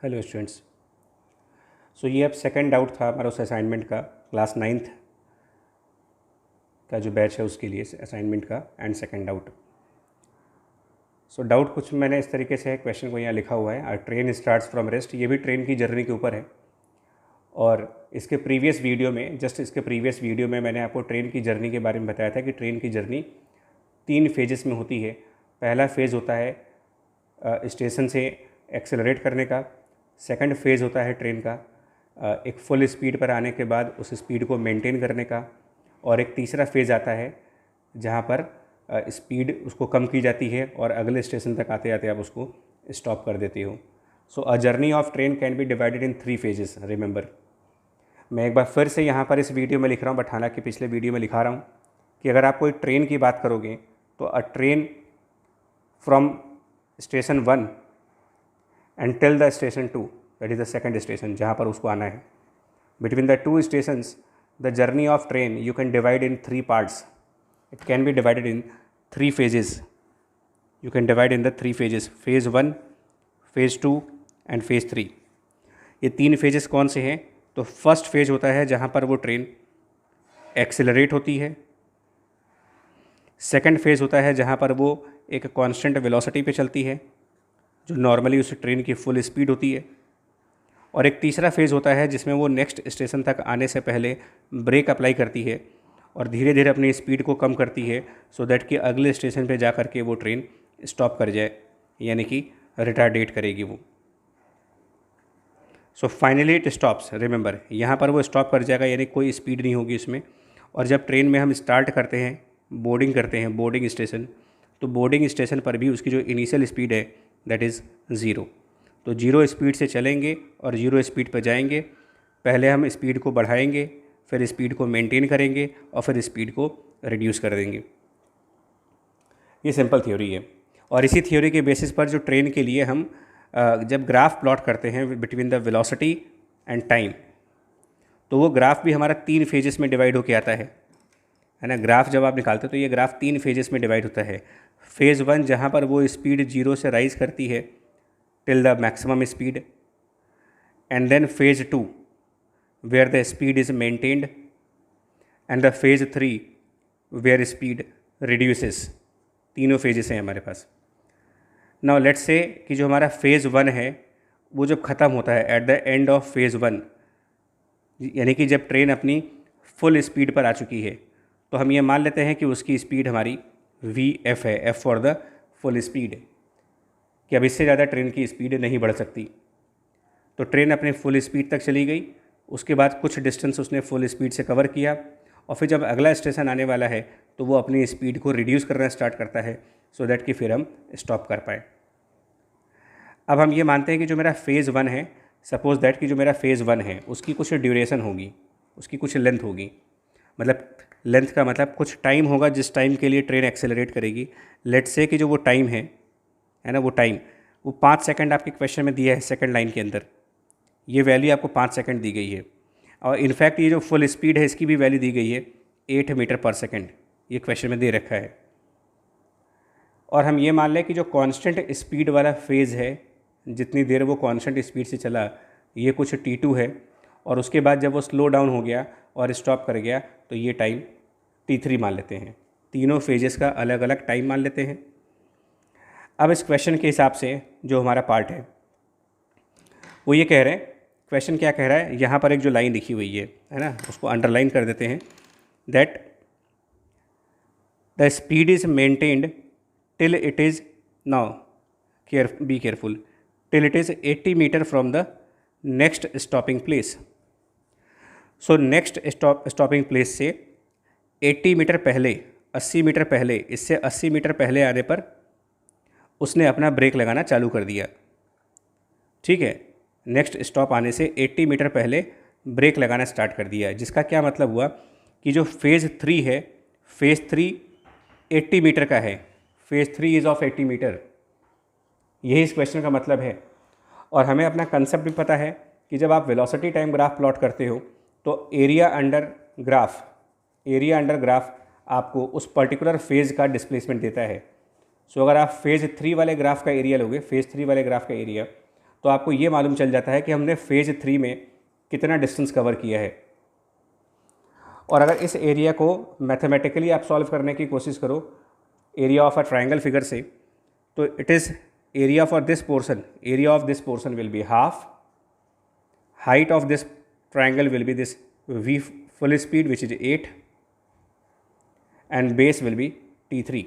Hello students. ये अब second doubt था हमारा उस असाइनमेंट का, क्लास 9th का जो बैच है उसके लिए असाइनमेंट का एंड सेकंड डाउट। डाउट कुछ मैंने इस तरीके से है, क्वेश्चन को यहाँ लिखा हुआ है, ट्रेन स्टार्ट्स फ्रॉम रेस्ट। ये भी ट्रेन की जर्नी के ऊपर है और इसके प्रीवियस वीडियो में, इसके प्रीवियस वीडियो में मैंने आपको ट्रेन की जर्नी के बारे में बताया था कि ट्रेन की जर्नी 3 फेजेस में होती है। पहला फेज़ होता है स्टेशन से एक्सेलरेट करने का, सेकंड फेज़ होता है ट्रेन का एक फुल स्पीड पर आने के बाद उस स्पीड को मेंटेन करने का, और एक तीसरा फेज़ आता है जहाँ पर स्पीड उसको कम की जाती है और अगले स्टेशन तक आते आते आप उसको स्टॉप कर देते हो। A journey of train can be divided in 3 phases, remember. मैं एक बार फिर से यहाँ पर इस वीडियो में लिख रहा हूँ, बट हालांकि पिछले वीडियो में लिखा रहा हूँ कि अगर आप कोई ट्रेन की बात करोगे तो अ train from station 1 and till the station 2, that is the second station जहाँ पर उसको आना है, between the 2 stations the journey of train you can divide in 3 parts. It can be divided in 3 phases। You can divide in the 3 phases, phase 1, phase 2 and phase 3। ये 3 phases कौन से हैं? तो फर्स्ट फेज होता है जहाँ पर वो ट्रेन एक्सेलरेट होती है, सेकंड फेज़ होता है जहाँ पर वो एक कांस्टेंट वेलोसिटी पे चलती है जो नॉर्मली उस ट्रेन की फुल स्पीड होती है, और एक तीसरा फेज़ होता है जिसमें वो नेक्स्ट स्टेशन तक आने से पहले ब्रेक अप्लाई करती है और धीरे धीरे अपनी स्पीड को कम करती है सो दैट कि अगले स्टेशन पे जा कर के वो ट्रेन स्टॉप कर जाए, यानी कि रिटार्डेट करेगी वो। Finally it stops, remember. यहाँ पर वो स्टॉप कर जाएगा, यानी कोई स्पीड नहीं होगी इसमें। और जब ट्रेन में हम स्टार्ट करते हैं, बोर्डिंग करते हैं, बोर्डिंग स्टेशन, तो बोर्डिंग स्टेशन पर भी उसकी जो इनिशियल स्पीड है दैट इज़ 0। तो 0 स्पीड से चलेंगे और 0 स्पीड पर जाएंगे। पहले हम स्पीड को बढ़ाएंगे, फिर स्पीड को मेंटेन करेंगे और फिर स्पीड को रिड्यूस कर देंगे। ये सिंपल थ्योरी है। और इसी थ्योरी के बेसिस पर जो ट्रेन के लिए हम जब ग्राफ प्लॉट करते हैं between the velocity and time, तो वो ग्राफ भी हमारा 3 फेजेस में डिवाइड होके आता है ना। ग्राफ जब आप निकालते हो तो ये ग्राफ 3 फेजेस में डिवाइड होता है। फेज़ 1 जहाँ पर वो स्पीड 0 से राइज करती है till the maximum speed, and then phase 2 where the speed is maintained, and the phase 3 where speed reduces. तीनों फेजेस हैं हमारे पास। नाउ लेट्स से कि जो हमारा फेज़ 1 है वो जब ख़त्म होता है at the end of phase 1, यानी कि जब ट्रेन अपनी फुल स्पीड पर आ चुकी है, तो हम ये मान लेते हैं कि उसकी स्पीड हमारी VF है, F for the full speed, कि अब इससे ज़्यादा ट्रेन की स्पीड नहीं बढ़ सकती। तो ट्रेन अपने फुल स्पीड तक चली गई, उसके बाद कुछ डिस्टेंस उसने फुल स्पीड से कवर किया, और फिर जब अगला स्टेशन आने वाला है तो वो अपनी स्पीड को रिड्यूस करना स्टार्ट करता है सो दैट कि फिर हम स्टॉप कर पाए। अब हम ये मानते हैं कि जो मेरा फेज़ 1 है, सपोज दैट कि जो मेरा फेज़ 1 है उसकी कुछ ड्यूरेशन होगी, उसकी कुछ लेंथ होगी, मतलब लेंथ का मतलब कुछ टाइम होगा जिस टाइम के लिए ट्रेन एक्सेलरेट करेगी। लेट्स से कि जो वो टाइम है ना, वो टाइम वो 5 सेकंड आपके क्वेश्चन में दिया है सेकंड लाइन के अंदर। ये वैल्यू आपको 5 सेकंड दी गई है, और इनफैक्ट ये जो फुल स्पीड है इसकी भी वैल्यू दी गई है 8 मीटर पर सेकंड, ये क्वेश्चन में दे रखा है। और हम ये मान लें कि जो कांस्टेंट स्पीड वाला फेज़ है, जितनी देर वो कांस्टेंट स्पीड से चला, ये कुछ T2 है, और उसके बाद जब वो स्लो डाउन हो गया और स्टॉप कर गया तो ये टाइम T3 मान लेते हैं। तीनों फेजेस का अलग अलग टाइम मान लेते हैं। अब इस क्वेश्चन के हिसाब से जो हमारा पार्ट है वो ये कह रहे हैं, क्वेश्चन क्या कह रहा है, यहाँ पर एक जो लाइन लिखी हुई है ना, उसको अंडरलाइन कर देते हैं, that the speed is maintained till it is, now be careful, till it is 80 meter from the next stopping place. So next stopping place से 80 मीटर पहले, 80 मीटर पहले, इससे 80 मीटर पहले आने पर उसने अपना ब्रेक लगाना चालू कर दिया। ठीक है, नेक्स्ट स्टॉप आने से 80 मीटर पहले ब्रेक लगाना स्टार्ट कर दिया, जिसका क्या मतलब हुआ कि जो फेज़ 3 है, फेज़ 3 80 मीटर का है, फेज़ 3 इज़ ऑफ 80 मीटर। यही इस क्वेश्चन का मतलब है। और हमें अपना कंसेप्ट भी पता है कि जब आप वेलोसिटी टाइम ग्राफ प्लॉट करते हो तो एरिया अंडर ग्राफ आपको उस पर्टिकुलर फेज़ का डिस्प्लेसमेंट देता है। अगर आप फेज़ 3 वाले ग्राफ का एरिया लोगे, फेज़ 3 वाले ग्राफ का एरिया, तो आपको ये मालूम चल जाता है कि हमने फेज़ 3 में कितना डिस्टेंस कवर किया है। और अगर इस एरिया को मैथमेटिकली आप सॉल्व करने की कोशिश करो area of a triangle figure से, तो it is area for this portion, area of this portion will be half, height of this triangle will be this v full speed which is 8 and base will be t3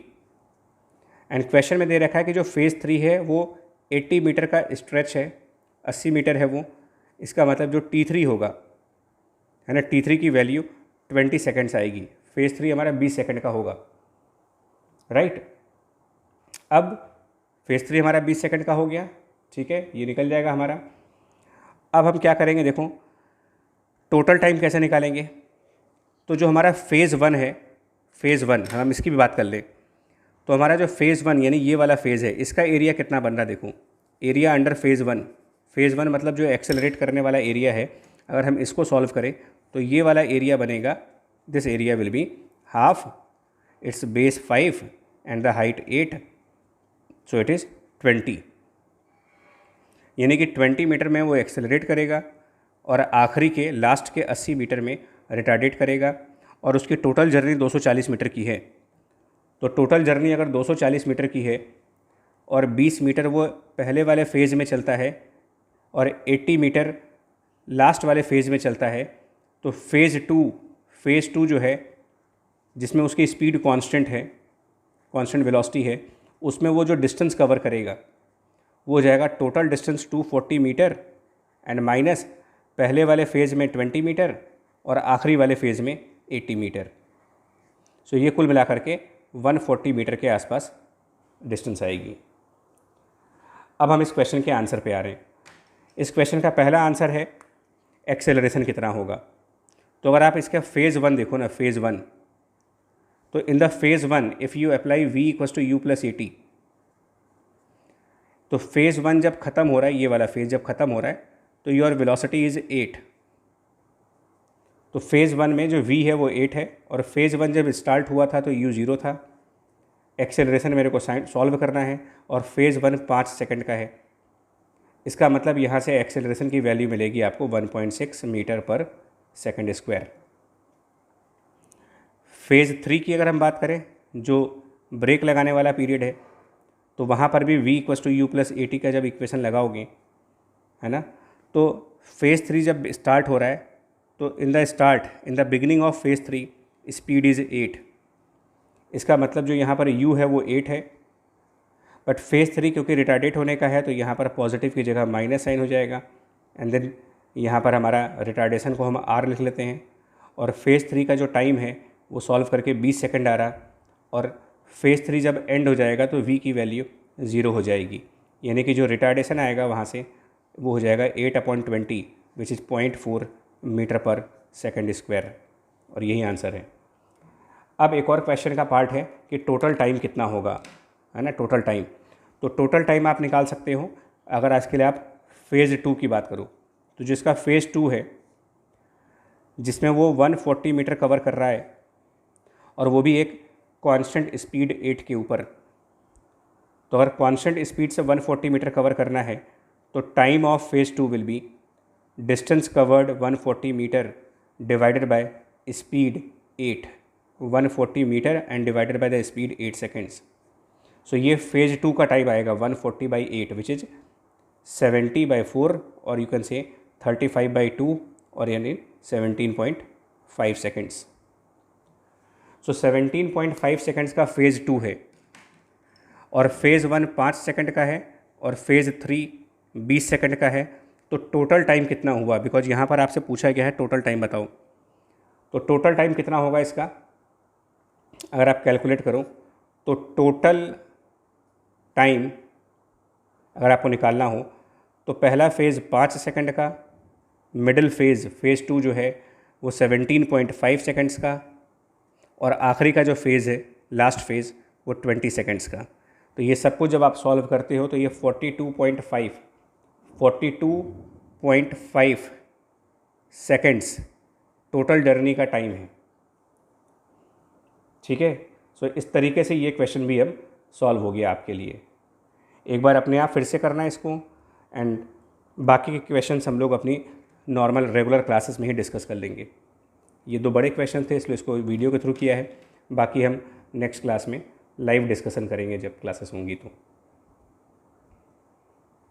and question में दे रखा है कि जो phase 3 है वो 80 metre का stretch है, 80 metre है वो, इसका मतलब जो t3 होगा है ना, t3 की वैल्यू 20 सेकेंड्स आएगी। फेज़ 3 हमारा 20 सेकेंड का होगा, राइट। अब फेज़ 3 हमारा 20 सेकेंड का हो गया, ठीक है, ये निकल जाएगा हमारा। अब हम क्या करेंगे, देखो टोटल टाइम कैसे निकालेंगे। तो जो हमारा फेज़ 1 है, फेज़ 1 हम इसकी भी बात कर लें, तो हमारा जो फेज़ 1 यानी ये वाला फेज़ है, इसका एरिया कितना बन रहा है, देखो एरिया अंडर फेज़ 1, फेज़ 1 मतलब जो एक्सेलरेट करने वाला एरिया है, अगर हम इसको सॉल्व करें तो ये वाला एरिया बनेगा, this area will be half it's base 5 and the height 8, so it is 20, यानी कि 20 मीटर में वो एक्सेलरेट करेगा और आखिरी के लास्ट के 80 मीटर में रिटार्डेट करेगा, और उसकी टोटल जर्नी 240 मीटर की है। तो टोटल जर्नी अगर 240 मीटर की है और 20 मीटर वो पहले वाले फेज़ में चलता है और 80 मीटर लास्ट वाले फेज़ में चलता है, तो फेज़ टू जो है जिसमें उसकी स्पीड कांस्टेंट है, कांस्टेंट वेलोसिटी है, उसमें वो जो डिस्टेंस कवर करेगा वो हो जाएगा total distance 240 meter and minus पहले वाले फेज़ में 20 मीटर और आखिरी वाले फेज़ में 80 मीटर। सो ये कुल मिलाकर के 140 मीटर के आसपास डिस्टेंस आएगी। अब हम इस क्वेश्चन के आंसर पे आ रहे हैं। इस क्वेश्चन का पहला आंसर है एक्सेलरेशन कितना होगा। तो अगर आप इसका फेज़ 1 देखो ना, फेज़ 1, तो in the phase 1 if you apply v equals to u plus 80, तो फेज़ 1 जब ख़त्म हो रहा है, ये वाला फेज़ जब ख़त्म हो रहा है, तो योर वेलोसिटी इज़ 8। तो फेज़ 1 में जो v है वो 8 है, और फेज़ 1 जब स्टार्ट हुआ था तो u 0 था। एक्सेलरेशन मेरे को सॉल्व करना है और फेज़ 1 5 सेकंड का है। इसका मतलब यहाँ से एक्सेलरेशन की वैल्यू मिलेगी आपको 1.6 मीटर पर सेकंड स्क्वायर। फेज़ 3 की अगर हम बात करें, जो ब्रेक लगाने वाला पीरियड है, तो वहाँ पर भी v equals to u plus 80 का जब इक्वेशन लगाओगे, है ना, तो फेज़ 3 जब स्टार्ट हो रहा है, तो in the beginning of phase 3 speed is 8। इसका मतलब जो यहाँ पर u है वो 8 है, बट फेज़ 3 क्योंकि रिटार्डेट होने का है तो यहाँ पर पॉजिटिव की जगह माइनस साइन हो जाएगा, एंड देन यहाँ पर हमारा रिटार्डेशन को हम r लिख लेते हैं, और फेज़ 3 का जो टाइम है वो सॉल्व करके 20 सेकंड आ रहा, और फेज़ 3 जब एंड हो जाएगा तो v की वैल्यू 0 हो जाएगी, यानी कि जो रिटार्डेशन आएगा वहाँ से वो हो जाएगा 8/20 विच इज़ 0.4 मीटर पर सेकंड स्क्वायर, और यही आंसर है। अब एक और क्वेश्चन का पार्ट है कि टोटल टाइम कितना होगा, है ना, टोटल टाइम। तो टोटल टाइम आप निकाल सकते हो अगर आज के लिए आप फेज़ 2 की बात करो, तो जिसका फेज़ 2 है जिसमें वो 140 मीटर कवर कर रहा है, और वो भी एक कांस्टेंट स्पीड 8 के ऊपर। तो अगर कांस्टेंट स्पीड से 140 मीटर कवर करना है तो time of phase 2 will be distance covered 140 metre divided by speed 8, 140 metre and divided by the speed 8 seconds. So ये फेज़ 2 का टाइम आएगा 140/8 विच इज़ 70/4, और यू कैन से 35/2, और यानी 17.5 सेकेंड्स। सो 17.5 सेकेंड्स का फेज़ 2 है, और फेज़ 1 5 सेकंड का है, और फेज़ 3 20 सेकंड का है। तो टोटल टाइम कितना हुआ, बिकॉज यहाँ पर आपसे पूछा गया है टोटल टाइम बताओ। तो टोटल टाइम कितना होगा इसका, अगर आप कैलकुलेट करो तो टोटल टाइम अगर आपको निकालना हो तो पहला फेज़ 5 सेकंड का, मिडिल फेज़ 2 जो है वो 17.5 सेकंड्स का, और आखिरी का जो फेज़ है लास्ट फेज़ वो 20 सेकंड्स का। तो ये सब कुछ जब आप सॉल्व करते हो तो ये 42.5 सेकंड्स टोटल जर्नी का टाइम है, ठीक है। सो इस तरीके से ये क्वेश्चन भी अब सॉल्व हो गया आपके लिए। एक बार अपने आप फिर से करना है इसको, एंड बाकी के क्वेश्चंस हम लोग अपनी नॉर्मल रेगुलर क्लासेस में ही डिस्कस कर लेंगे। ये 2 बड़े क्वेश्चन थे, इसलिए इसको वीडियो के थ्रू किया है। बाकी हम नेक्स्ट क्लास में लाइव डिस्कशन करेंगे जब क्लासेस होंगी तो।